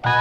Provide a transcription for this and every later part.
Hello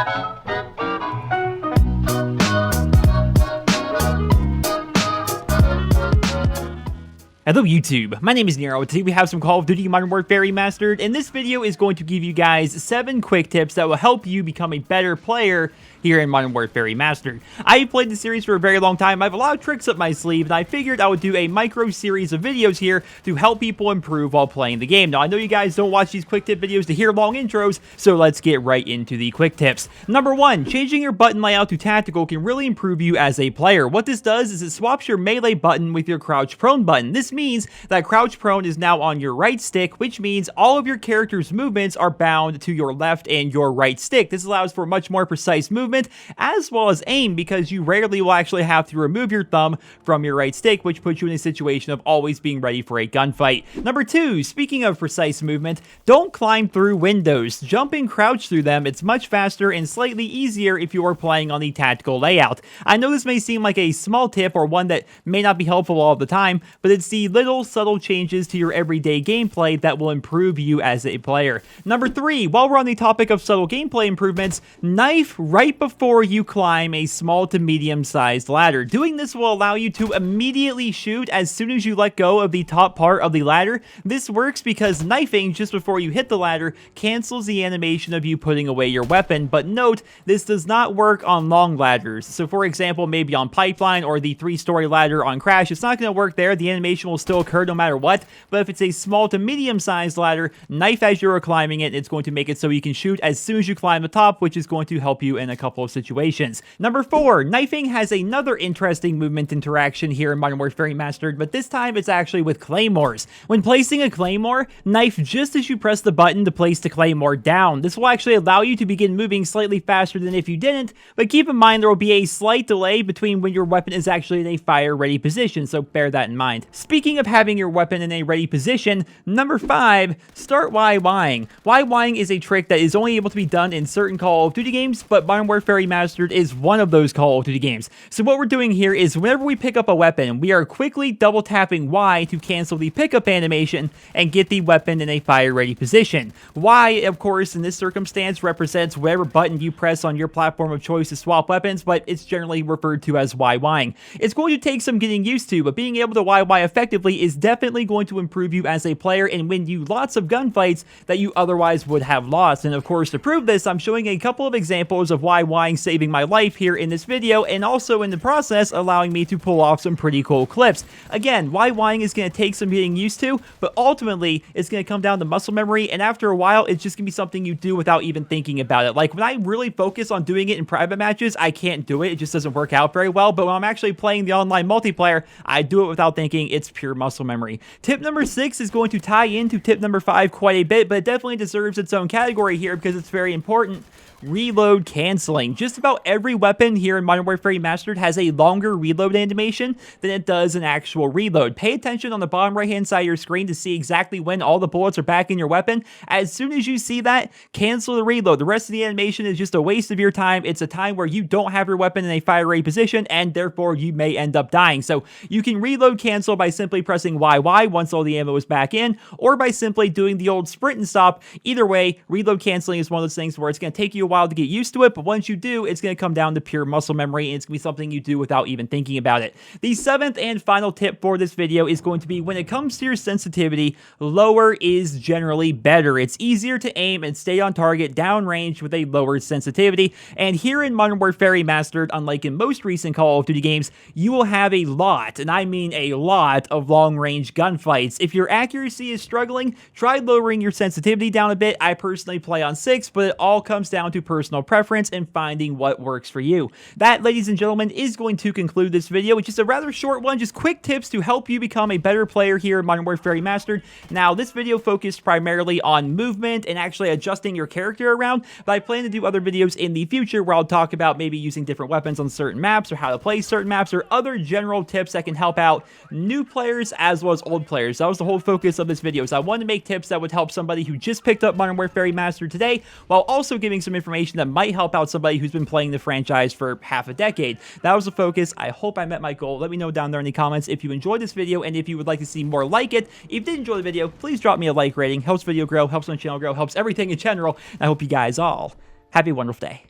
YouTube, my name is Nero. Today we have some Call of Duty Modern Warfare Remastered, and this video is going to give you guys 7 quick tips that will help you become a better player here in Modern Warfare Remastered. I've played the series for a very long time. I have a lot of tricks up my sleeve, and I figured I would do a micro series of videos here to help people improve while playing the game. Now, I know you guys don't watch these quick tip videos to hear long intros, so let's get right into the quick tips. Number 1, changing your button layout to tactical can really improve you as a player. What this does is it swaps your melee button with your crouch prone button. This means that crouch prone is now on your right stick, which means all of your character's movements are bound to your left and your right stick. This allows for much more precise movement as well as aim, because you rarely will actually have to remove your thumb from your right stick, which puts you in a situation of always being ready for a gunfight. Number 2, speaking of precise movement, don't climb through windows. Jump and crouch through them. It's much faster and slightly easier if you are playing on the tactical layout. I know this may seem like a small tip or one that may not be helpful all the time, but it's the little subtle changes to your everyday gameplay that will improve you as a player. Number 3, while we're on the topic of subtle gameplay improvements, knife right before you climb a small to medium-sized ladder. Doing this will allow you to immediately shoot as soon as you let go of the top part of the ladder. This works because knifing just before you hit the ladder cancels the animation of you putting away your weapon, but note, this does not work on long ladders. So for example, maybe on Pipeline or the 3-story ladder on Crash, it's not going to work there. The animation will still occur no matter what, but if it's a small to medium-sized ladder, knife as you're climbing it, it's going to make it so you can shoot as soon as you climb the top, which is going to help you in a couple of situations. Number 4, knifing has another interesting movement interaction here in Modern Warfare Remastered, but this time it's actually with Claymores. When placing a Claymore, knife just as you press the button to place the Claymore down. This will actually allow you to begin moving slightly faster than if you didn't, but keep in mind there will be a slight delay between when your weapon is actually in a fire-ready position, so bear that in mind. Speaking of having your weapon in a ready position, number 5, start Whining. Whining is a trick that is only able to be done in certain Call of Duty games, but Modern Warfare Remastered is one of those Call of Duty games. So what we're doing here is whenever we pick up a weapon, we are quickly double tapping Y to cancel the pickup animation and get the weapon in a fire-ready position. Y, of course, in this circumstance represents whatever button you press on your platform of choice to swap weapons, but it's generally referred to as Whining. It's going to take some getting used to, but being able to Y effectively is definitely going to improve you as a player and win you lots of gunfights that you otherwise would have lost. And of course, to prove this, I'm showing a couple of examples of why Whining saving my life here in this video, and also in the process allowing me to pull off some pretty cool clips. Again, why Whining is going to take some getting used to, but ultimately it's going to come down to muscle memory, and after a while it's just going to be something you do without even thinking about it. Like when I really focus on doing it in private matches, I can't do it. It just doesn't work out very well, but when I'm actually playing the online multiplayer, I do it without thinking. It's pure muscle memory. Tip number 6 is going to tie into tip number 5 quite a bit, but it definitely deserves its own category here because it's very important. Reload canceling. Just about every weapon here in Modern Warfare Remastered has a longer reload animation than it does an actual reload. Pay attention on the bottom right hand side of your screen to see exactly when all the bullets are back in your weapon. As soon as you see that, cancel the reload. The rest of the animation is just a waste of your time. It's a time where you don't have your weapon in a fire-ready position, and therefore you may end up dying. So you can reload cancel by simply pressing YY once all the ammo is back in, or by simply doing the old sprint and stop. Either way, reload canceling is one of those things where it's going to take you a while to get used to it, but once you do, it's going to come down to pure muscle memory, and it's going to be something you do without even thinking about it. The 7th and final tip for this video is going to be, when it comes to your sensitivity, lower is generally better. It's easier to aim and stay on target downrange with a lower sensitivity, and here in Modern Warfare Remastered, unlike in most recent Call of Duty games, you will have a lot, and I mean a lot, of long-range gunfights. If your accuracy is struggling, try lowering your sensitivity down a bit. I personally play on 6, but it all comes down to personal preference and finding what works for you. That, ladies and gentlemen, is going to conclude this video, which is a rather short one, just quick tips to help you become a better player here in Modern Warfare Remastered. Now, this video focused primarily on movement and actually adjusting your character around, but I plan to do other videos in the future where I'll talk about maybe using different weapons on certain maps, or how to play certain maps, or other general tips that can help out new players as well as old players. That was the whole focus of this video, so I wanted to make tips that would help somebody who just picked up Modern Warfare Remastered today, while also giving some information that might help out somebody who's been playing the franchise for half a decade. That was the focus. I hope I met my goal. Let me know down there in the comments if you enjoyed this video and if you would like to see more like it. If you did enjoy the video, please drop me a like rating. Helps video grow, helps my channel grow, helps everything in general. I hope you guys all Have a wonderful day.